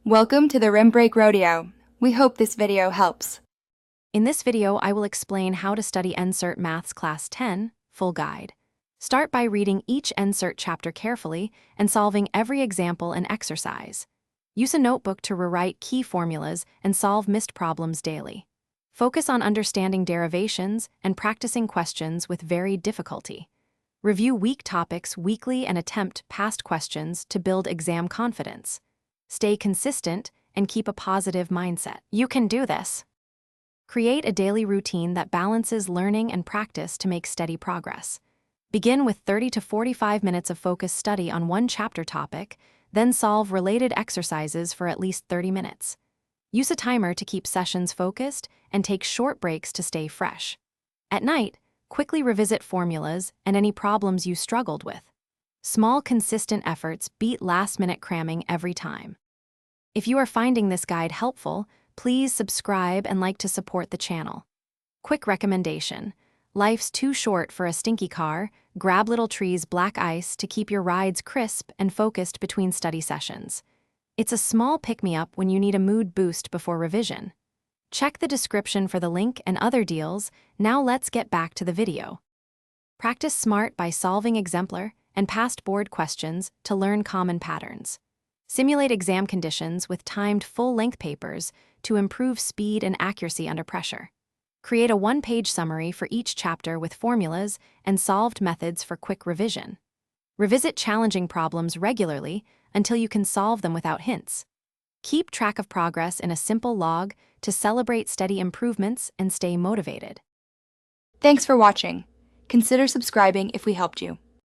Welcome to the Rim Break Rodeo. We hope this video helps. In this video, I will explain how to study NCERT Maths Class 10, full guide. Start by reading each NCERT chapter carefully and solving every example and exercise. Use a notebook to rewrite key formulas and solve missed problems daily. Focus on understanding derivations and practicing questions with varied difficulty. Review weak topics weekly and attempt past questions to build exam confidence. Stay consistent and keep a positive mindset. You can do this. Create a daily routine that balances learning and practice to make steady progress. Begin with 30 to 45 minutes of focused study on one chapter topic, then solve related exercises for at least 30 minutes. Use a timer to keep sessions focused and take short breaks to stay fresh. At night, quickly revisit formulas and any problems you struggled with. Small, consistent efforts beat last-minute cramming every time. If you are finding this guide helpful, please subscribe and like to support the channel. Quick recommendation: life's too short for a stinky car. Grab Little Tree's black ice to keep your rides crisp and focused between study sessions. It's a small pick-me-up when you need a mood boost before revision. Check the description for the link and other deals. Now let's get back to the video. Practice smart by solving exemplar and past board questions to learn common patterns. Simulate exam conditions with timed full-length papers to improve speed and accuracy under pressure. Create a one-page summary for each chapter with formulas and solved methods for quick revision. Revisit challenging problems regularly until you can solve them without hints. Keep track of progress in a simple log to celebrate steady improvements and stay motivated. Thanks for watching. Consider subscribing if we helped you.